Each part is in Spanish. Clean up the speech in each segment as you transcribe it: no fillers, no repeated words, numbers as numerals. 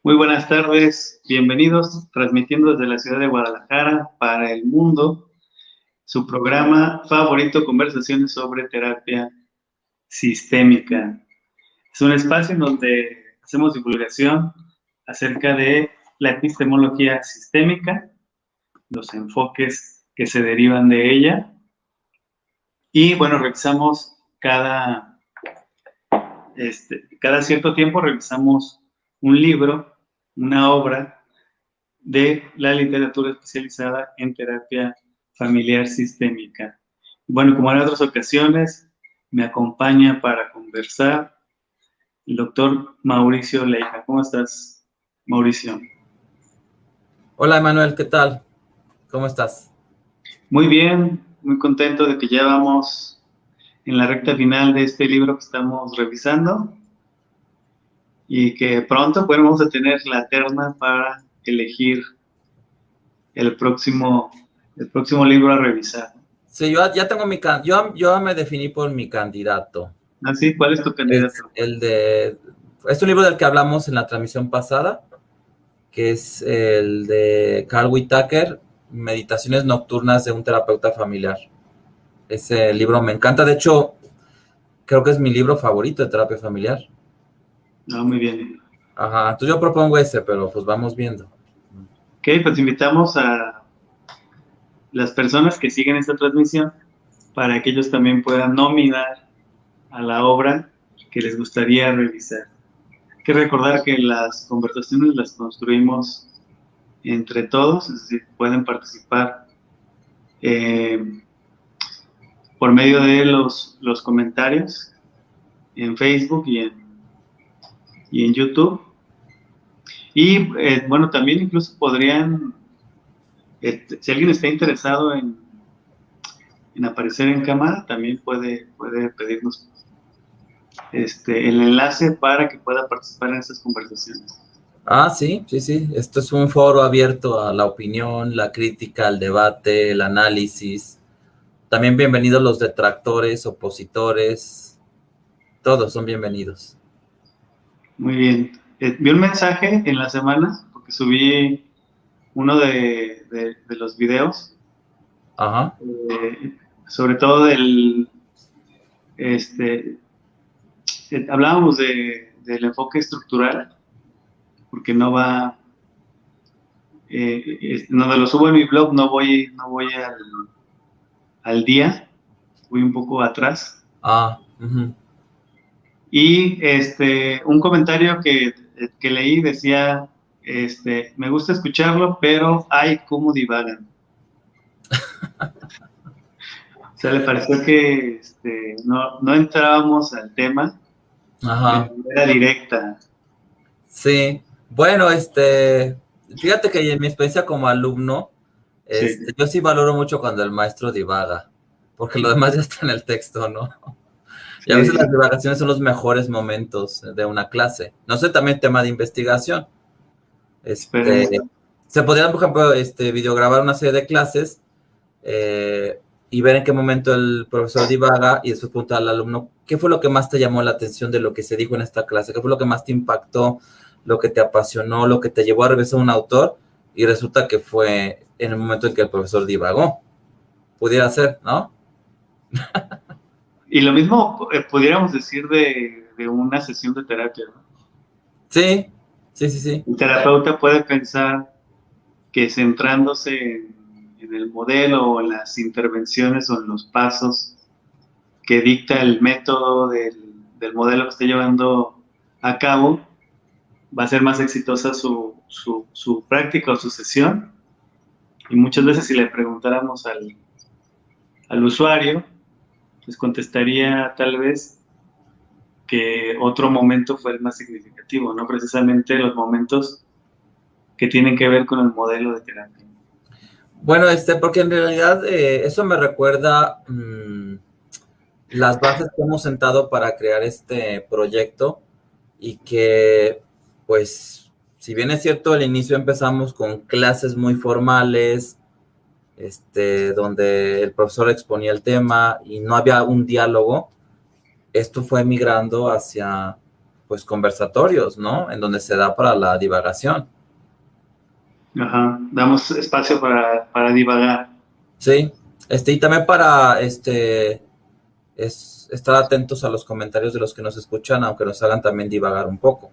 Muy buenas tardes, bienvenidos, transmitiendo desde la ciudad de Guadalajara para el mundo, su programa favorito, Conversaciones sobre Terapia Sistémica. Es un espacio en donde hacemos divulgación acerca de la epistemología sistémica, los enfoques que se derivan de ella, y bueno, revisamos cada cierto tiempo revisamos un libro, una obra de la literatura especializada en terapia familiar sistémica. Bueno, como en otras ocasiones, me acompaña para conversar el doctor Mauricio Leija. ¿Cómo estás, Mauricio? Hola Emanuel, ¿qué tal? ¿Cómo estás? Muy bien, muy contento de que ya vamos en la recta final de este libro que estamos revisando y que pronto pues, vamos a tener la terna para elegir el próximo, el próximo libro a revisar. Sí, yo ya tengo yo me definí por mi candidato. ¿Así? ¿Cuál es tu Es candidato? es un libro del que hablamos en la transmisión pasada, que es el de Carl Whitaker, Meditaciones Nocturnas de un Terapeuta Familiar. Ese libro me encanta, de hecho, creo que es mi libro favorito de terapia familiar. No, muy bien. Ajá, entonces yo propongo ese, pero pues vamos viendo. Ok, pues invitamos a las personas que siguen esta transmisión para que ellos también puedan nominar a la obra que les gustaría revisar. Hay que recordar que las conversaciones las construimos entre todos, es decir, pueden participar eh, por medio de los comentarios en Facebook y en YouTube. Y bueno, también incluso podrían, si alguien está interesado en aparecer en cámara, también puede pedirnos el enlace para que pueda participar en estas conversaciones. Ah, sí, sí, sí. Esto es un foro abierto a la opinión, la crítica, el debate, el análisis. También bienvenidos los detractores, opositores, todos son bienvenidos. Muy bien. Vi un mensaje en la semana, porque subí uno de los videos, Ajá. sobre todo este, hablábamos del enfoque estructural, porque no va, donde lo subo en mi blog no voy al día, voy un poco atrás. Ah, ujú. Y un comentario que leí decía, me gusta escucharlo, pero ay, cómo divagan. O sea, le pareció que no entrábamos al tema de Ajá. manera directa. Sí. Bueno, fíjate que en mi experiencia como alumno, Sí, yo sí valoro mucho cuando el maestro divaga, porque lo demás ya está en el texto, ¿no? Y a sí, veces las sí. divagaciones son los mejores momentos de una clase. No sé, también tema de investigación. Esperemos. Este, Se podría, por ejemplo, videograbar una serie de clases y ver en qué momento el profesor divaga y después preguntar al alumno qué fue lo que más te llamó la atención de lo que se dijo en esta clase, qué fue lo que más te impactó, lo que te apasionó, lo que te llevó a revisar un autor y resulta que fue en el momento en que el profesor divagó. Pudiera ser, ¿no? Y lo mismo pudiéramos decir de una sesión de terapia, ¿no? Sí, sí, sí, sí. El terapeuta puede pensar que centrándose en el modelo o en las intervenciones o en los pasos que dicta el método del modelo que esté llevando a cabo, va a ser más exitosa su práctica o su sesión. Y muchas veces si le preguntáramos al usuario, pues contestaría tal vez que otro momento fue el más significativo, no precisamente los momentos que tienen que ver con el modelo de terapia. Bueno, porque en realidad eso me recuerda las bases que hemos sentado para crear este proyecto y que, pues, si bien es cierto, al inicio empezamos con clases muy formales, donde el profesor exponía el tema y no había un diálogo, esto fue migrando hacia pues, conversatorios, ¿no? En donde se da para la divagación. Ajá, damos espacio para divagar. Sí, y también para, estar atentos a los comentarios de los que nos escuchan, aunque nos hagan también divagar un poco.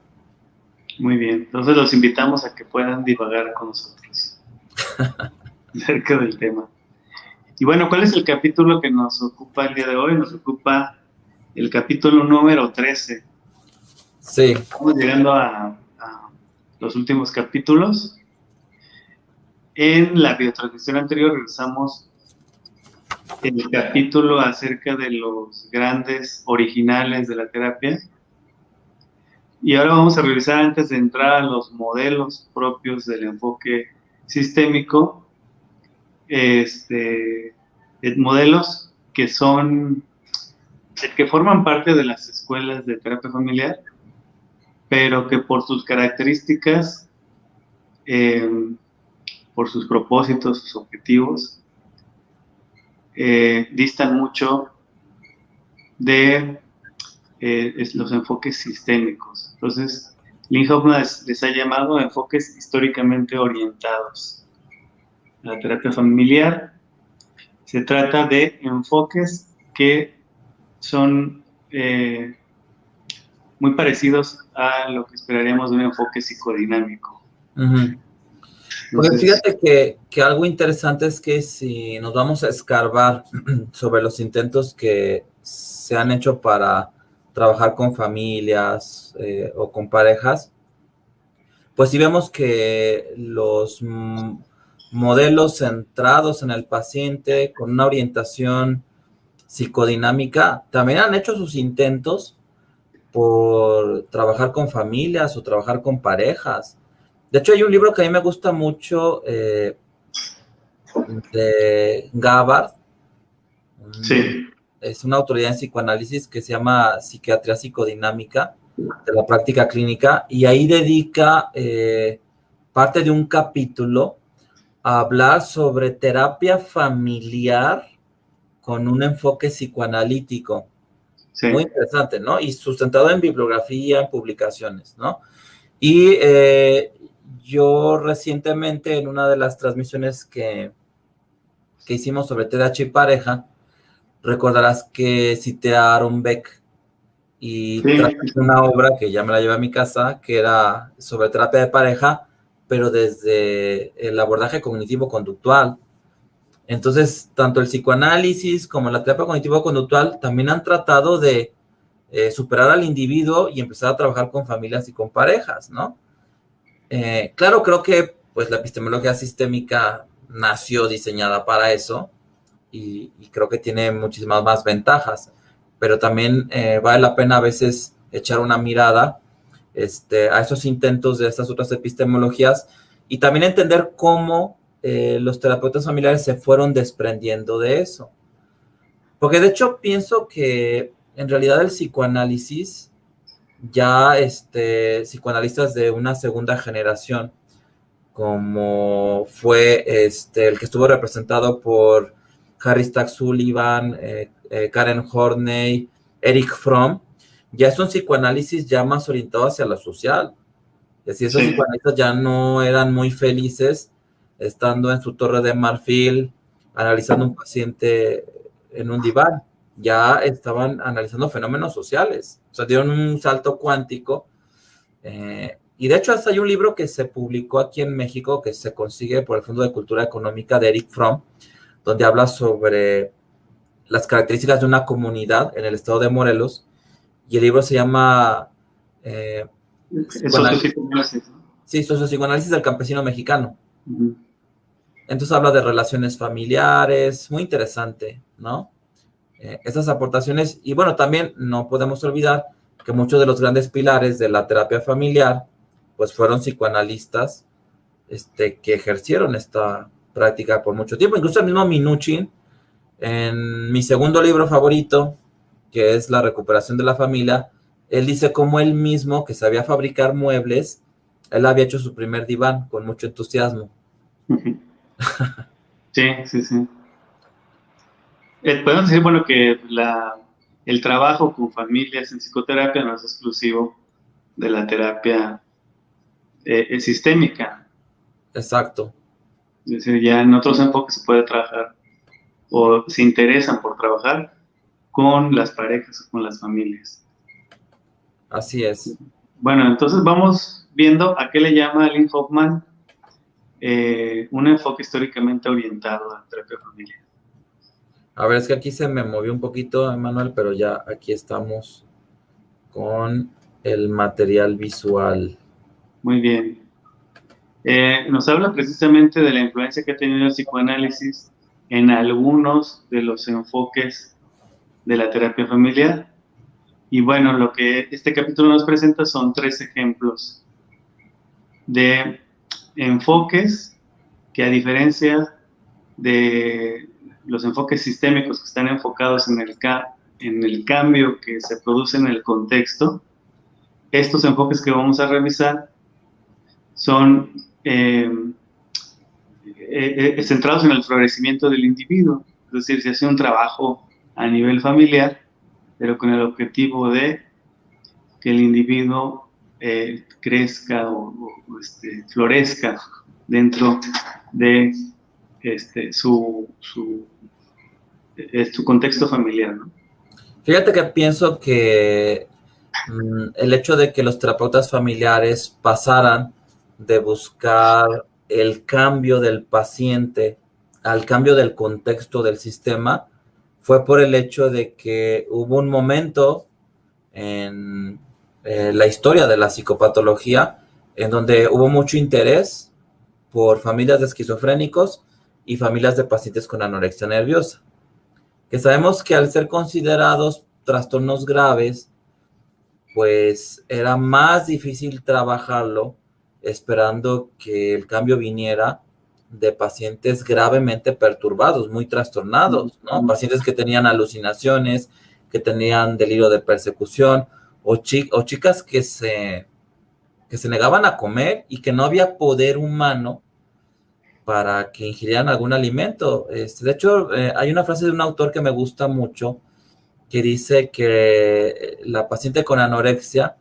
Muy bien, entonces los invitamos a que puedan divagar con nosotros acerca del tema. Y bueno, ¿cuál es el capítulo que nos ocupa el día de hoy? Nos ocupa el capítulo número 13. Sí. Estamos llegando a los últimos capítulos. En la biotransmisión anterior revisamos el capítulo acerca de los grandes originales de la terapia. Y ahora vamos a revisar, antes de entrar a los modelos propios del enfoque sistémico, modelos que forman parte de las escuelas de terapia familiar, pero que por sus características, por sus propósitos, sus objetivos, distan mucho de los enfoques sistémicos. Entonces, Lynn Hoffman les ha llamado enfoques históricamente orientados a la terapia familiar. Se trata de enfoques que son muy parecidos a lo que esperaríamos de un enfoque psicodinámico. Uh-huh. Porque fíjate que algo interesante es que si nos vamos a escarbar sobre los intentos que se han hecho para trabajar con familias o con parejas, pues sí vemos que los modelos centrados en el paciente con una orientación psicodinámica también han hecho sus intentos por trabajar con familias o trabajar con parejas. De hecho, hay un libro que a mí me gusta mucho de Gabbard. Sí. Es una autoridad en psicoanálisis que se llama Psiquiatría Psicodinámica de la Práctica Clínica, y ahí dedica parte de un capítulo a hablar sobre terapia familiar con un enfoque psicoanalítico. Sí. Muy interesante, ¿no? Y sustentado en bibliografía, en publicaciones, ¿no? Y yo recientemente, en una de las transmisiones que hicimos sobre TDAH y pareja, recordarás que cité a Aaron Beck y traje una obra que ya me la llevé a mi casa, que era sobre terapia de pareja, pero desde el abordaje cognitivo-conductual. Entonces, tanto el psicoanálisis como la terapia cognitivo-conductual también han tratado de superar al individuo y empezar a trabajar con familias y con parejas, ¿no? Claro, creo que pues la epistemología sistémica nació diseñada para eso y creo que tiene muchísimas más ventajas, pero también vale la pena a veces echar una mirada a esos intentos de estas otras epistemologías y también entender cómo los terapeutas familiares se fueron desprendiendo de eso. Porque de hecho pienso que en realidad el psicoanálisis, ya psicoanalistas de una segunda generación, como fue el que estuvo representado por Harry Stack Sullivan, Karen Horney, Eric Fromm, ya es un psicoanálisis ya más orientado hacia lo social. Es decir, esos psicoanalistas ya no eran muy felices estando en su torre de marfil, analizando un paciente en un diván. Ya estaban analizando fenómenos sociales. O sea, dieron un salto cuántico. Y de hecho, hasta hay un libro que se publicó aquí en México que se consigue por el Fondo de Cultura Económica de Eric Fromm, donde habla sobre las características de una comunidad en el estado de Morelos. Y el libro se llama Sociopsicoanálisis del campesino mexicano. Uh-huh. Entonces habla de relaciones familiares, muy interesante, ¿no? Esas aportaciones, y bueno, también no podemos olvidar que muchos de los grandes pilares de la terapia familiar, pues fueron psicoanalistas que ejercieron esta práctica por mucho tiempo. Incluso el mismo Minuchin, en mi segundo libro favorito, que es La recuperación de la familia, él dice cómo él mismo, que sabía fabricar muebles, él había hecho su primer diván con mucho entusiasmo. Sí. Podemos decir, bueno, que el trabajo con familias en psicoterapia no es exclusivo de la terapia sistémica. Exacto. Es decir, ya en otros enfoques se puede trabajar o se interesan por trabajar con las parejas o con las familias. Así es. Bueno, entonces vamos viendo a qué le llama Lynn Hoffman un enfoque históricamente orientado a la terapia familiar. A ver, es que aquí se me movió un poquito, Emanuel, pero ya aquí estamos con el material visual. Muy bien. Nos habla precisamente de la influencia que ha tenido el psicoanálisis en algunos de los enfoques de la terapia familiar. Y bueno, lo que este capítulo nos presenta son 3 ejemplos de enfoques que, a diferencia de los enfoques sistémicos que están enfocados en el cambio que se produce en el contexto, estos enfoques que vamos a revisar son centrados en el florecimiento del individuo. Es decir, se hace un trabajo a nivel familiar, pero con el objetivo de que el individuo crezca o florezca dentro de su contexto familiar, ¿no? Fíjate que pienso que el hecho de que los terapeutas familiares pasaran de buscar el cambio del paciente al cambio del contexto del sistema fue por el hecho de que hubo un momento en la historia de la psicopatología en donde hubo mucho interés por familias de esquizofrénicos y familias de pacientes con anorexia nerviosa, que sabemos que al ser considerados trastornos graves, pues era más difícil trabajarlo esperando que el cambio viniera de pacientes gravemente perturbados, muy trastornados, ¿no? Pacientes que tenían alucinaciones, que tenían delirio de persecución, o chicas que se negaban a comer y que no había poder humano para que ingirieran algún alimento. De hecho, hay una frase de un autor que me gusta mucho, que dice que la paciente con anorexia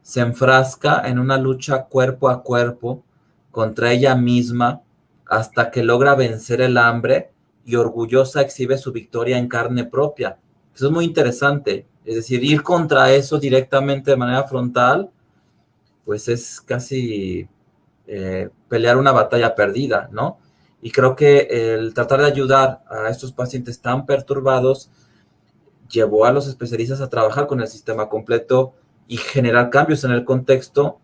se enfrasca en una lucha cuerpo a cuerpo contra ella misma hasta que logra vencer el hambre y orgullosa exhibe su victoria en carne propia. Eso es muy interesante. Es decir, ir contra eso directamente de manera frontal, pues es casi pelear una batalla perdida, ¿no? Y creo que el tratar de ayudar a estos pacientes tan perturbados llevó a los especialistas a trabajar con el sistema completo y generar cambios en el contexto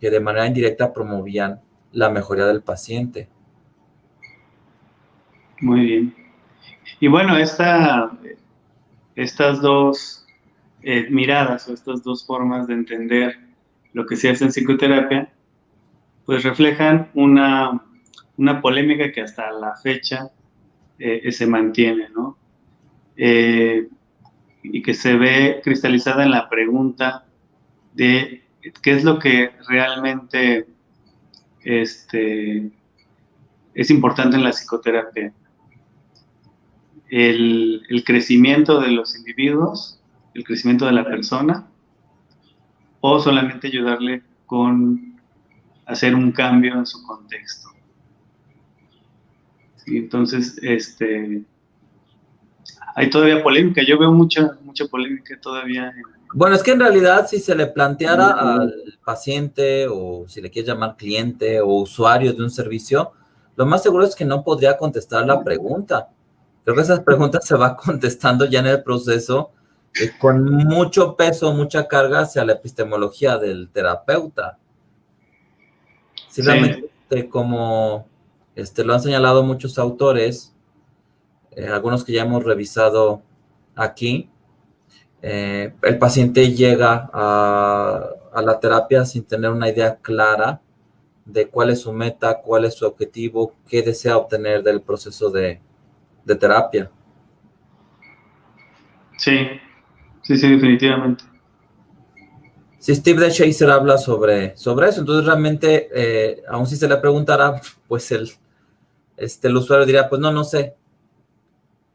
que de manera indirecta promovían la mejoría del paciente. Muy bien. Y bueno, estas dos miradas o estas dos formas de entender lo que se hace en psicoterapia, pues reflejan una polémica que hasta la fecha se mantiene, ¿no? Y que se ve cristalizada en la pregunta de qué es lo que realmente es importante en la psicoterapia. El crecimiento de los individuos, el crecimiento de la persona, o solamente ayudarle con hacer un cambio en su contexto. ¿Sí? Entonces, hay todavía polémica. Yo veo mucha polémica todavía. Bueno, es que en realidad si se le planteara al paciente o si le quieres llamar cliente o usuario de un servicio, lo más seguro es que no podría contestar la pregunta. Creo que esas preguntas se va contestando ya en el proceso con mucho peso, mucha carga hacia la epistemología del terapeuta. Sí, realmente, como lo han señalado muchos autores, algunos que ya hemos revisado aquí, el paciente llega a la terapia sin tener una idea clara de cuál es su meta, cuál es su objetivo, qué desea obtener del proceso de terapia. Sí, definitivamente. Si Steve DeShazer habla sobre eso, entonces realmente, aun si se le preguntara, pues el usuario diría, pues no sé.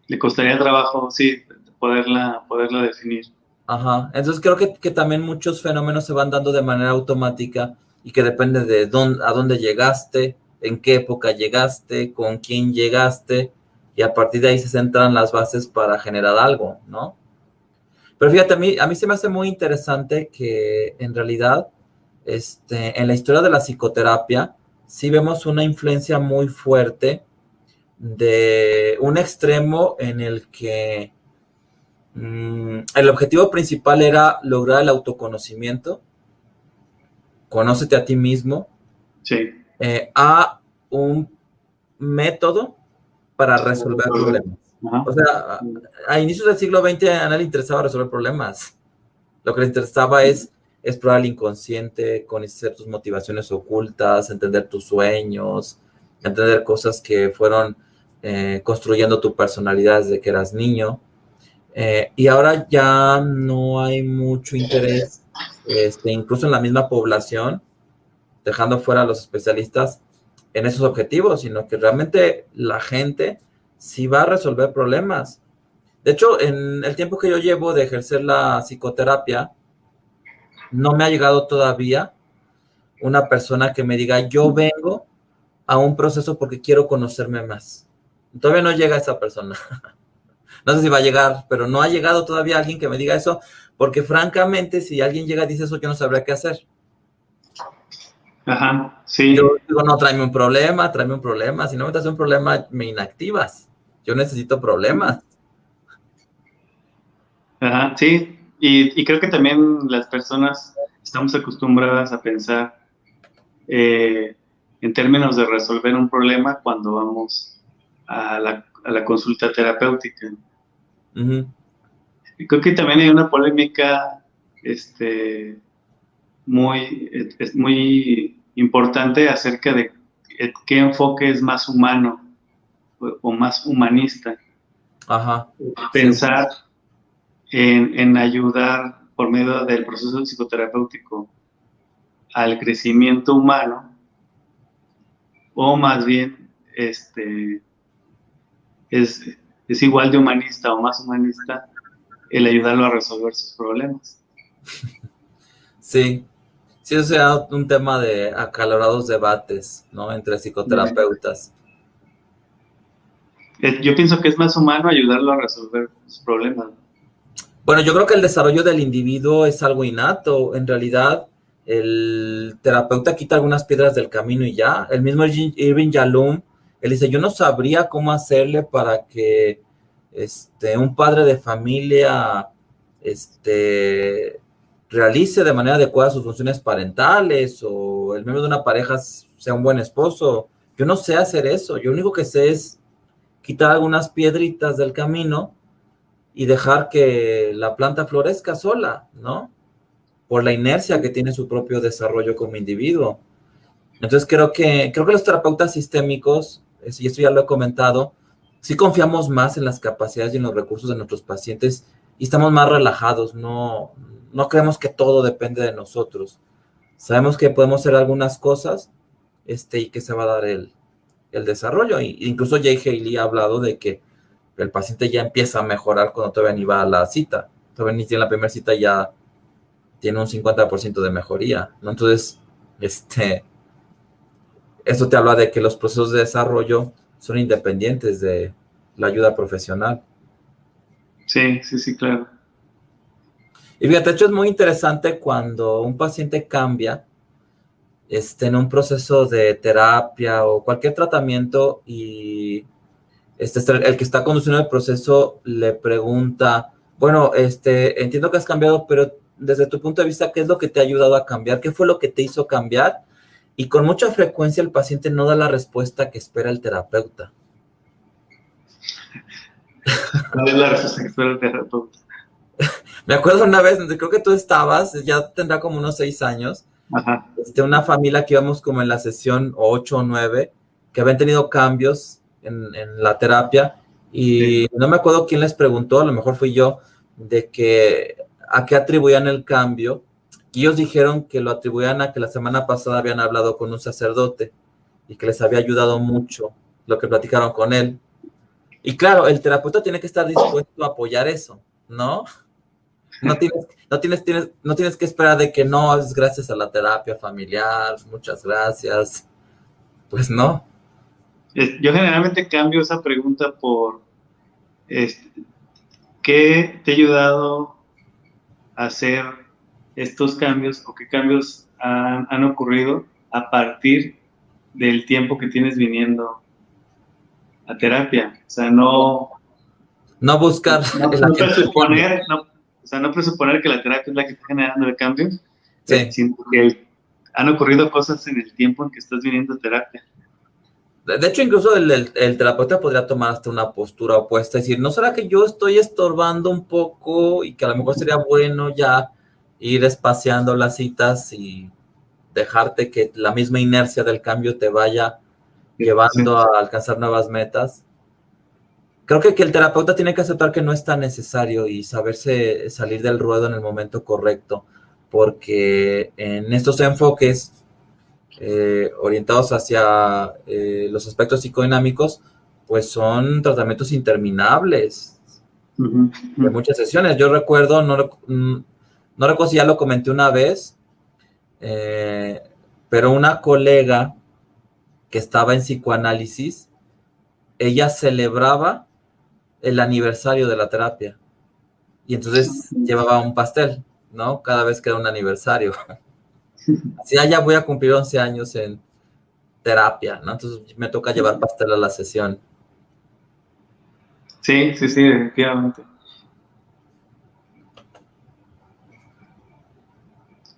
Le costaría trabajo, sí, poderla definir. Ajá. Entonces creo que también muchos fenómenos se van dando de manera automática y que depende de a dónde llegaste, en qué época llegaste, con quién llegaste, y a partir de ahí se centran las bases para generar algo, ¿no? Pero fíjate, a mí se me hace muy interesante que en realidad, en la historia de la psicoterapia, sí vemos una influencia muy fuerte de un extremo en el que el objetivo principal era lograr el autoconocimiento, conócete a ti mismo, Sí. a un método para resolver problemas. Ajá. O sea, a inicios del siglo XX a nadie le interesaba resolver problemas. Lo que le interesaba es explorar el inconsciente, conocer tus motivaciones ocultas, entender tus sueños, entender cosas que fueron construyendo tu personalidad desde que eras niño. Y ahora ya no hay mucho interés, incluso en la misma población, dejando fuera a los especialistas en esos objetivos, sino que realmente la gente sí va a resolver problemas. De hecho, en el tiempo que yo llevo de ejercer la psicoterapia, no me ha llegado todavía una persona que me diga, yo vengo a un proceso porque quiero conocerme más. Todavía no llega esa persona. No sé si va a llegar, pero no ha llegado todavía alguien que me diga eso, porque francamente, si alguien llega y dice eso, yo no sabría qué hacer. Ajá, Yo sí. digo, no, tráeme un problema, tráeme un problema. Si no me das un problema, me inactivas. Yo necesito problemas. Ajá, sí. Y creo que también las personas estamos acostumbradas a pensar en términos de resolver un problema cuando vamos a la consulta terapéutica. Uh-huh. Y creo que también hay una polémica es muy importante acerca de qué enfoque es más humano o más humanista. Ajá. Sí. Pensar en ayudar por medio del proceso psicoterapéutico al crecimiento humano, o más bien es, es igual de humanista o más humanista el ayudarlo a resolver sus problemas. Sí. Sí, eso sea un tema de acalorados debates, ¿no? Entre psicoterapeutas. Yo pienso que es más humano ayudarlo a resolver sus problemas. Bueno, yo creo que el desarrollo del individuo es algo innato. En realidad, el terapeuta quita algunas piedras del camino y ya. El mismo Irving Yalom, él dice, yo no sabría cómo hacerle para que un padre de familia realice de manera adecuada sus funciones parentales o el miembro de una pareja sea un buen esposo. Yo no sé hacer eso. Yo lo único que sé es quitar algunas piedritas del camino y dejar que la planta florezca sola, ¿no? Por la inercia que tiene su propio desarrollo como individuo. Entonces creo que los terapeutas sistémicos, y esto ya lo he comentado, sí confiamos más en las capacidades y en los recursos de nuestros pacientes y estamos más relajados, no creemos que todo depende de nosotros. Sabemos que podemos hacer algunas cosas y que se va a dar el desarrollo. Incluso Jay Haley ha hablado de que el paciente ya empieza a mejorar cuando todavía ni va a la cita. Todavía ni tiene la primera cita, ya tiene un 50% de mejoría, ¿no? Entonces, esto te habla de que los procesos de desarrollo son independientes de la ayuda profesional. Sí, sí, sí, claro. Y fíjate, de hecho es muy interesante cuando un paciente cambia en un proceso de terapia o cualquier tratamiento y el que está conduciendo el proceso le pregunta, bueno, entiendo que has cambiado, pero desde tu punto de vista, ¿qué es lo que te ha ayudado a cambiar? ¿Qué fue lo que te hizo cambiar? Y con mucha frecuencia el paciente no da la respuesta que espera el terapeuta. ¿Cuál es la respuesta que espera el terapeuta? Me acuerdo una vez, creo que tú estabas, ya tendrá como unos 6 años, Ajá. Una familia que íbamos como en la sesión 8 o 9, que habían tenido cambios en la terapia, y Sí. no me acuerdo quién les preguntó, a lo mejor fui yo, de que a qué atribuían el cambio, y ellos dijeron que lo atribuían a que la semana pasada habían hablado con un sacerdote y que les había ayudado mucho lo que platicaron con él. Y claro, el terapeuta tiene que estar dispuesto a apoyar eso, ¿no? No tienes que esperar de que no, es gracias a la terapia familiar, muchas gracias. Pues no. Yo generalmente cambio esa pregunta por ¿qué te ha ayudado a hacer estos cambios o qué cambios han ocurrido a partir del tiempo que tienes viniendo a terapia? O sea, no buscar presuponer, no presuponer que la terapia es la que está generando el cambio, sí. sino que han ocurrido cosas en el tiempo en que estás viniendo a terapia. De hecho, incluso el terapeuta podría tomar hasta una postura opuesta, decir, ¿no será que yo estoy estorbando un poco y que a lo mejor sería bueno ya ir espaciando las citas y dejarte que la misma inercia del cambio te vaya llevando a alcanzar nuevas metas? Creo que el terapeuta tiene que aceptar que no es tan necesario y saberse salir del ruedo en el momento correcto, porque en estos enfoques orientados hacia los aspectos psicodinámicos, pues son tratamientos interminables de muchas sesiones. Yo recuerdo, no recuerdo si ya lo comenté una vez, pero una colega que estaba en psicoanálisis, ella celebraba el aniversario de la terapia y entonces llevaba un pastel, ¿no? Cada vez que era un aniversario. Así, ya voy a cumplir 11 años en terapia, ¿no? Entonces me toca llevar pastel a la sesión. Sí, definitivamente.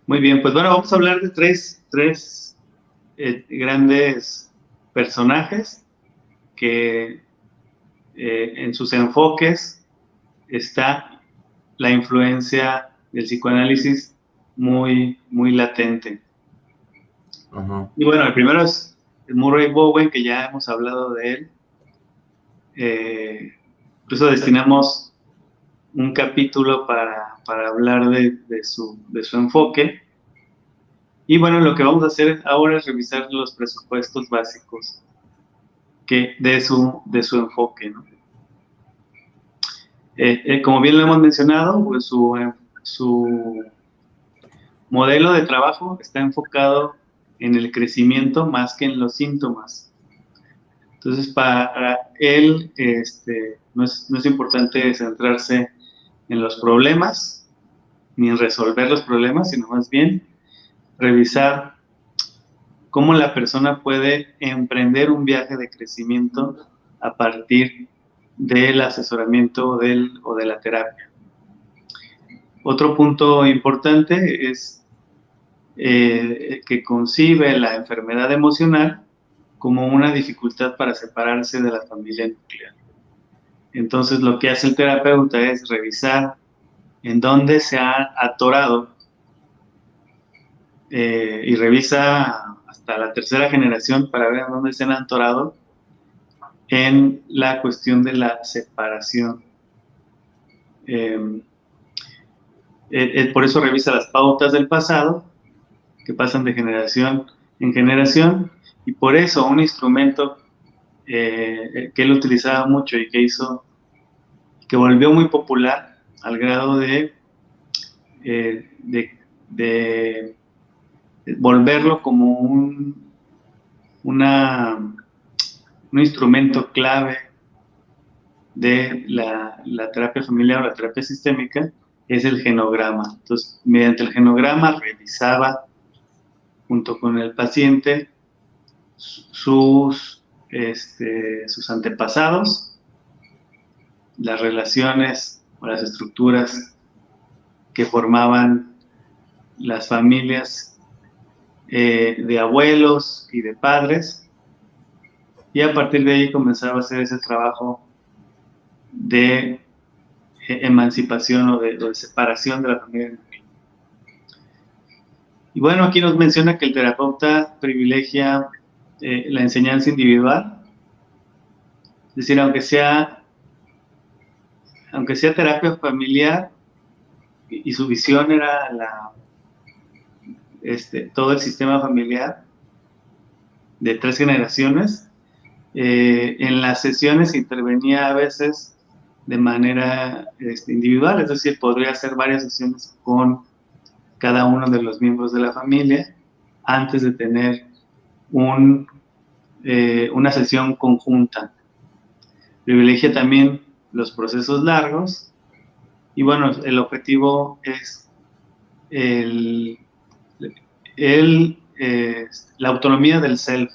Muy bien, pues bueno, vamos a hablar de tres grandes personajes que en sus enfoques está la influencia del psicoanálisis muy, muy latente. Uh-huh. Y bueno, el primero es Murray Bowen, que ya hemos hablado de él. Incluso destinamos un capítulo para hablar de su enfoque. Y bueno, lo que vamos a hacer ahora es revisar los presupuestos básicos de su enfoque, ¿no? Como bien lo hemos mencionado, pues su modelo de trabajo está enfocado en el crecimiento más que en los síntomas. Entonces, para él no es importante centrarse en los problemas, ni en resolver los problemas, sino más bien revisar cómo la persona puede emprender un viaje de crecimiento a partir del asesoramiento o de la terapia. Otro punto importante es que concibe la enfermedad emocional como una dificultad para separarse de la familia nuclear. Entonces, lo que hace el terapeuta es revisar en dónde se ha atorado y revisa hasta la tercera generación para ver en dónde se han atorado en la cuestión de la separación. Por eso revisa las pautas del pasado que pasan de generación en generación, y por eso un instrumento que él utilizaba mucho y que volvió muy popular al grado de volverlo como un instrumento clave de la terapia familiar o la terapia sistémica, es el genograma. Entonces, mediante el genograma revisaba junto con el paciente sus antepasados, las relaciones o las estructuras que formaban las familias de abuelos y de padres, y a partir de ahí comenzaba a hacer ese trabajo de emancipación o de separación de la familia. Y bueno, aquí nos menciona que el terapeuta privilegia la enseñanza individual, es decir, aunque sea terapia familiar, y su visión era todo el sistema familiar de 3 generaciones, en las sesiones intervenía a veces de manera individual, es decir, podría hacer varias sesiones con cada uno de los miembros de la familia antes de tener una sesión conjunta. Privilegia también los procesos largos y bueno, el objetivo es la autonomía del self,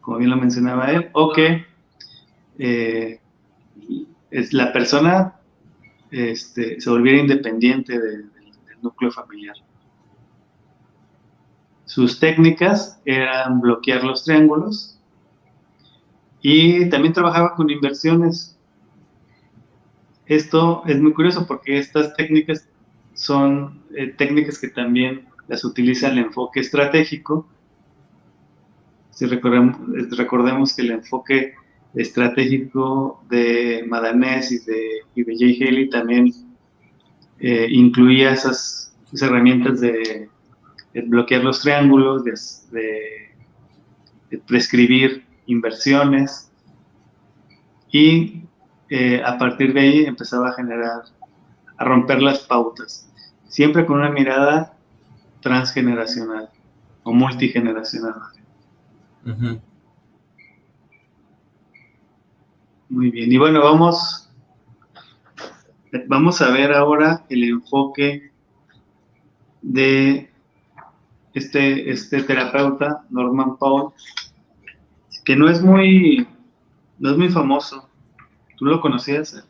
como bien lo mencionaba él, o que la persona se volviera independiente del núcleo familiar. Sus técnicas eran bloquear los triángulos y también trabajaba con inversiones. Esto es muy curioso porque estas técnicas son técnicas que también las utiliza el enfoque estratégico. Si recordemos que el enfoque estratégico de Madanés y de Jay Haley también incluía esas herramientas de bloquear los triángulos, de prescribir inversiones y a partir de ahí empezaba a romper las pautas, siempre con una mirada transgeneracional o multigeneracional. Uh-huh. Muy bien, y bueno, vamos a ver ahora el enfoque de este terapeuta, Norman Powell, que no es muy famoso. ¿Tú lo conocías?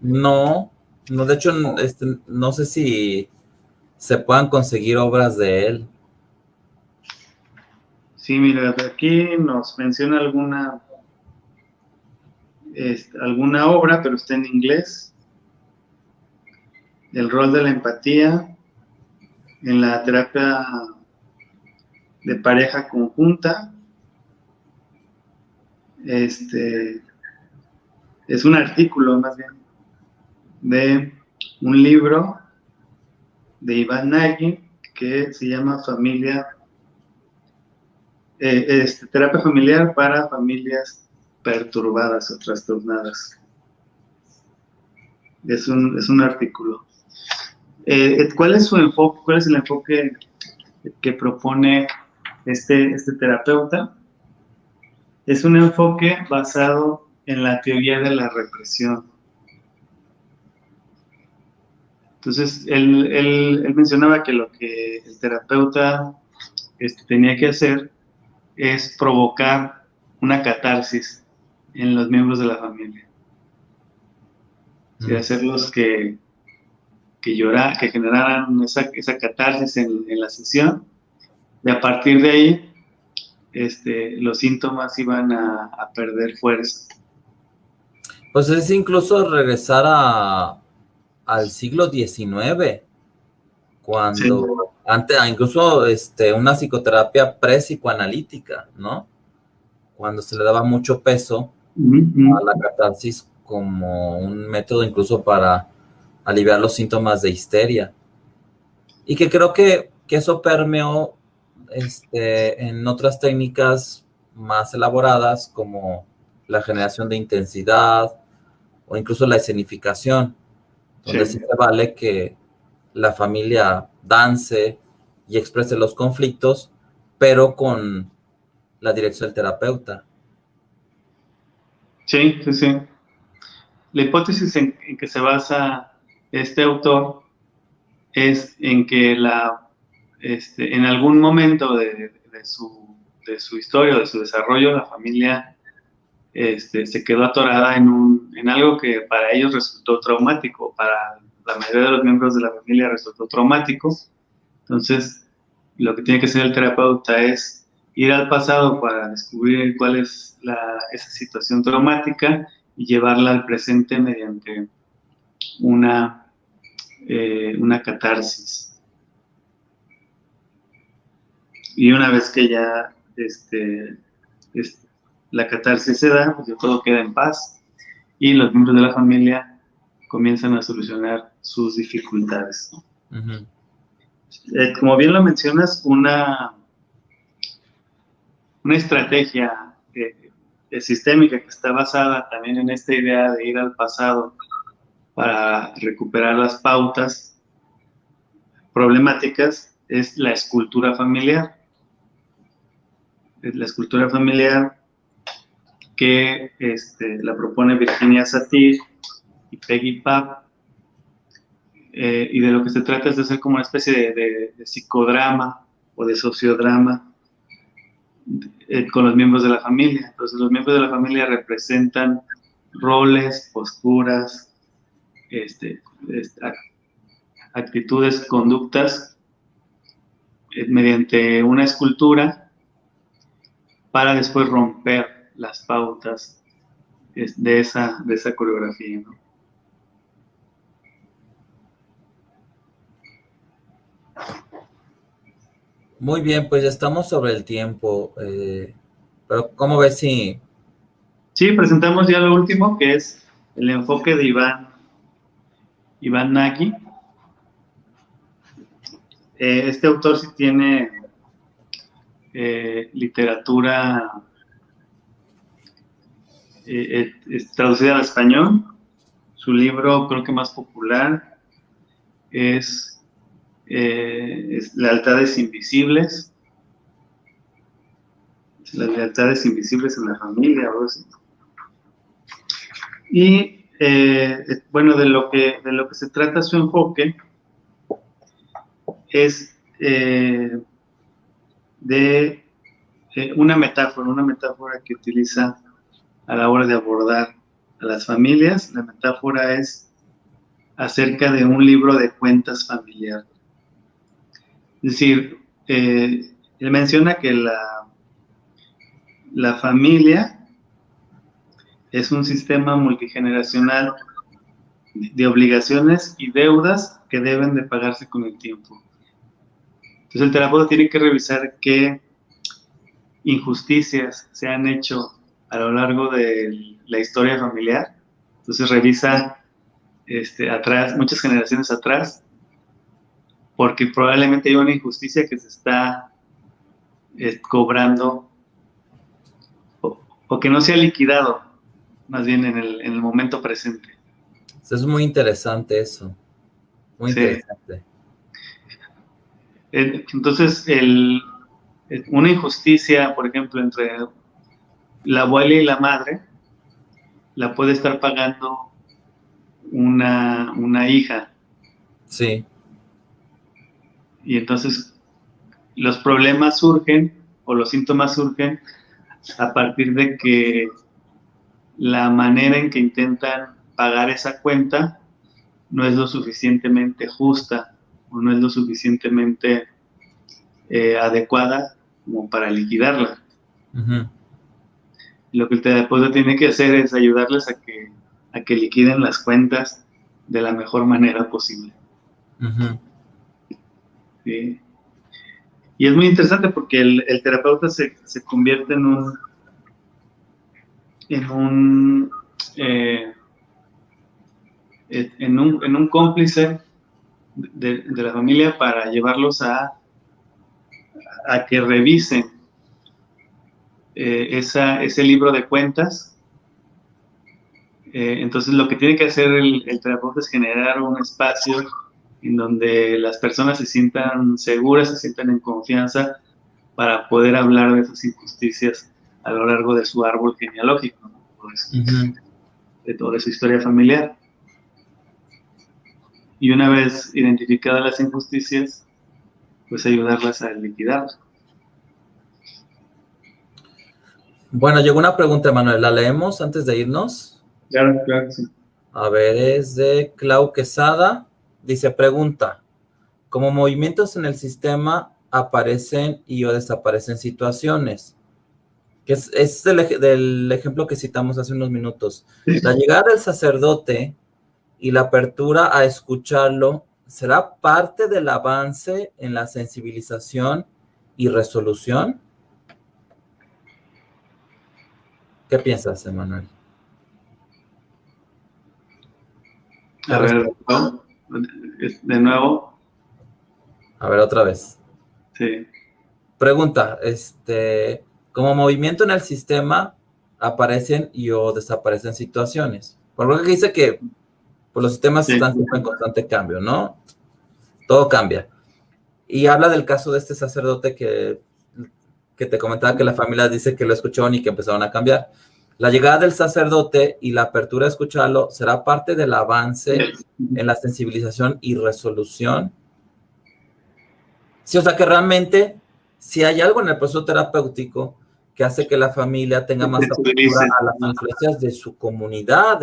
No, de hecho, no sé si se puedan conseguir obras de él. Sí, mira, aquí nos menciona alguna obra, pero está en inglés. El rol de la empatía en la terapia de pareja conjunta. Es un artículo más bien de un libro de Iván Nagy que se llama Terapia familiar para familias perturbadas o trastornadas. Es un artículo. ¿Cuál es su enfoque? ¿Cuál es el enfoque que propone este terapeuta? Es un enfoque basado en la teoría de la represión. Entonces, él mencionaba que lo que el terapeuta tenía que hacer es provocar una catarsis en los miembros de la familia. Sí, hacerlos que generaran esa catarsis en la sesión, y a partir de ahí los síntomas iban a perder fuerza. Pues es incluso regresar al siglo XIX, cuando Sí. antes, incluso una psicoterapia pre-psicoanalítica, ¿no? Cuando se le daba mucho peso a la catarsis como un método incluso para aliviar los síntomas de histeria. Y que creo que eso permeó en otras técnicas más elaboradas como la generación de intensidad o incluso la escenificación, donde sí se vale que la familia dance y exprese los conflictos, pero con la dirección del terapeuta. Sí. La hipótesis en que se basa este autor es en que en algún momento de su historia, de su desarrollo, la familia se quedó atorada en algo que para ellos resultó traumático, para la mayoría de los miembros de la familia resultó traumático. Entonces, lo que tiene que hacer el terapeuta es ir al pasado para descubrir cuál es esa situación traumática y llevarla al presente mediante una catarsis. Y una vez que ya la catarsis se da, pues ya todo queda en paz y los miembros de la familia comienzan a solucionar sus dificultades. Uh-huh. Como bien lo mencionas, una estrategia sistémica que está basada también en esta idea de ir al pasado para recuperar las pautas problemáticas es la escultura familiar. Es la escultura familiar que la propone Virginia Satir y Peggy Papp, y de lo que se trata es de hacer como una especie de psicodrama o de sociodrama con los miembros de la familia. Entonces los miembros de la familia representan roles, posturas, actitudes, conductas, mediante una escultura para después romper las pautas de esa coreografía, ¿no? Muy bien, pues ya estamos sobre el tiempo, pero ¿cómo ves si...? Sí, presentamos ya lo último, que es el enfoque de Iván Nagy. Este autor sí tiene literatura traducida al español. Su libro, creo que más popular, es Lealtades Invisibles. Las lealtades invisibles en la familia, algo así. Y bueno, de lo que se trata su enfoque es de una metáfora que utiliza a la hora de abordar a las familias. La metáfora es acerca de un libro de cuentas familiar. Es decir, él menciona que la familia es un sistema multigeneracional de obligaciones y deudas que deben de pagarse con el tiempo. Entonces el terapeuta tiene que revisar qué injusticias se han hecho a lo largo de la historia familiar. Entonces revisa atrás, muchas generaciones atrás, porque probablemente hay una injusticia que se está cobrando o que no se ha liquidado, más bien en el momento presente. Es muy interesante eso, muy interesante. Entonces, una injusticia, por ejemplo, entre la abuela y la madre, la puede estar pagando una hija. Sí. Y entonces los problemas surgen o los síntomas surgen a partir de que la manera en que intentan pagar esa cuenta no es lo suficientemente justa o no es lo suficientemente adecuada como para liquidarla. Uh-huh. Lo que el terapeuta tiene que hacer es ayudarles a que liquiden las cuentas de la mejor manera posible. Uh-huh. ¿Sí? Y es muy interesante porque el terapeuta se convierte en un cómplice de la familia para llevarlos a que revisen ese libro de cuentas. Entonces lo que tiene que hacer el terapeuta es generar un espacio en donde las personas se sientan seguras, se sientan en confianza para poder hablar de esas injusticias a lo largo de su árbol genealógico, ¿no? De toda su historia familiar. Y una vez identificadas las injusticias, pues ayudarlas a liquidarlas. Bueno, llegó una pregunta, Manuel. ¿La leemos antes de irnos? Claro que sí. A ver, es de Clau Quesada. Dice, pregunta, ¿cómo movimientos en el sistema aparecen y o desaparecen situaciones? Que es del ejemplo que citamos hace unos minutos. Sí. La llegada del sacerdote y la apertura a escucharlo será parte del avance en la sensibilización y resolución. ¿Qué piensas, Emanuel? A ver, ¿no? De nuevo. A ver, otra vez. Sí. Pregunta, como movimiento en el sistema, aparecen y o desaparecen situaciones. Por lo que dice que pues, los sistemas están siempre en constante cambio, ¿no? Todo cambia. Y habla del caso de este sacerdote que te comentaba que la familia dice que lo escucharon y que empezaron a cambiar. La llegada del sacerdote y la apertura a escucharlo será parte del avance en la sensibilización y resolución. Sí, o sea que realmente, si hay algo en el proceso terapéutico que hace que la familia tenga más apertura a las influencias de su comunidad,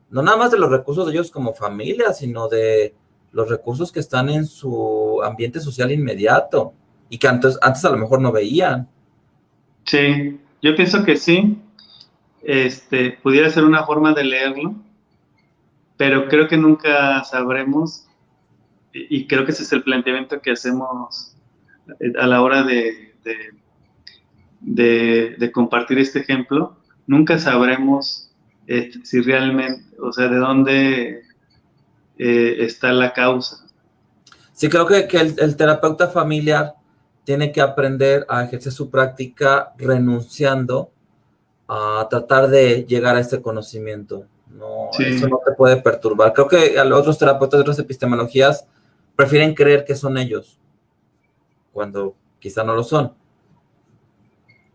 no nada más de los recursos de ellos como familia, sino de los recursos que están en su ambiente social inmediato y que antes a lo mejor no veían. Sí, yo pienso que sí. Pudiera ser una forma de leerlo, pero creo que nunca sabremos, y creo que ese es el planteamiento que hacemos a la hora de compartir este ejemplo. Nunca sabremos si realmente, o sea, de dónde está la causa. Sí, creo que el terapeuta familiar tiene que aprender a ejercer su práctica renunciando a tratar de llegar a este conocimiento. No, sí. Eso no te puede perturbar. Creo que a los otros terapeutas de otras epistemologías prefieren creer que son ellos, cuando quizá no lo son.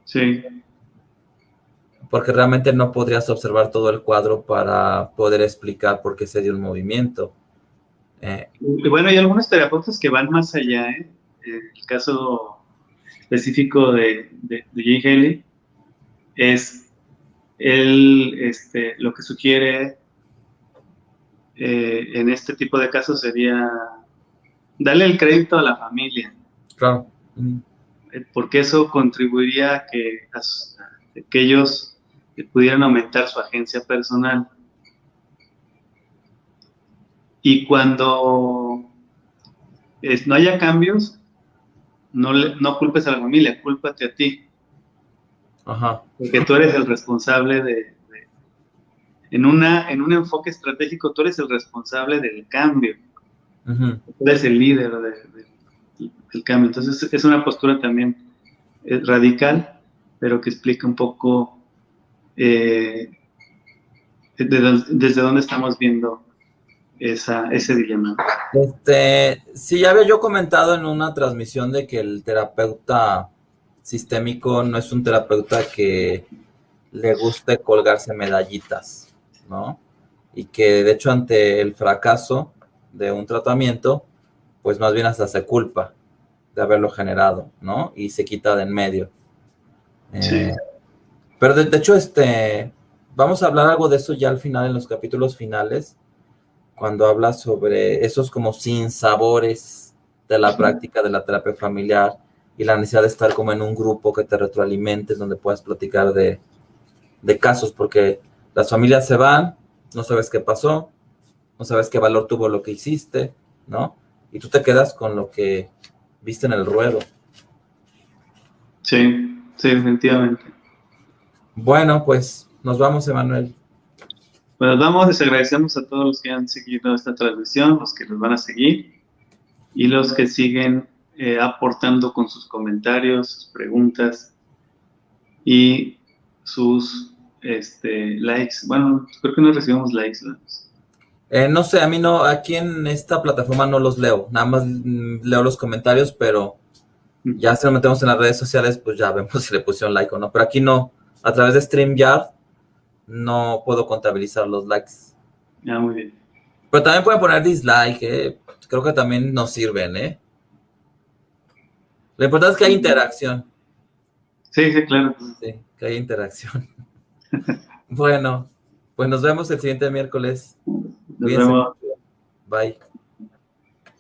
Sí. Porque realmente no podrías observar todo el cuadro para poder explicar por qué se dio un movimiento. Y bueno, hay algunos terapeutas que van más allá. El caso específico de Jay Haley es él, lo que sugiere en este tipo de casos sería darle el crédito a la familia. Claro. Porque eso contribuiría a que ellos pudieran aumentar su agencia personal. Y cuando no haya cambios, no culpes a la familia, cúlpate a ti. Ajá. Porque tú eres el responsable en un enfoque estratégico, tú eres el responsable del cambio. Uh-huh. Tú eres el líder del cambio. Entonces es una postura también radical, pero que explica un poco desde dónde estamos viendo ese dilema. Sí, ya había yo comentado en una transmisión de que el terapeuta sistémico no es un terapeuta que le guste colgarse medallitas, ¿no? Y que de hecho ante el fracaso de un tratamiento, pues más bien hasta se culpa de haberlo generado, ¿no? Y se quita de en medio. Sí. Pero de hecho, vamos a hablar algo de eso ya al final, en los capítulos finales, cuando habla sobre esos como sinsabores de la práctica de la terapia familiar y la necesidad de estar como en un grupo que te retroalimentes, donde puedas platicar de casos, porque las familias se van, no sabes qué pasó, no sabes qué valor tuvo lo que hiciste, ¿no? Y tú te quedas con lo que viste en el ruedo. Sí, definitivamente. Bueno, pues nos vamos, Emanuel. Bueno, nos vamos, les agradecemos a todos los que han seguido esta transmisión, los que nos van a seguir y los que siguen aportando con sus comentarios, sus preguntas y sus likes. Bueno, creo que no recibimos likes, ¿no? No sé, a mí no, aquí en esta plataforma no los leo, nada más leo los comentarios, pero ya si nos metemos en las redes sociales, pues ya vemos si le pusieron like o no, pero aquí no, a través de StreamYard no puedo contabilizar los likes. Ah, muy bien. Pero también pueden poner dislike, creo que también nos sirven, Lo importante es que hay interacción. Sí, claro. Sí, que hay interacción. Bueno, pues nos vemos el siguiente miércoles. Nos vemos. Bye.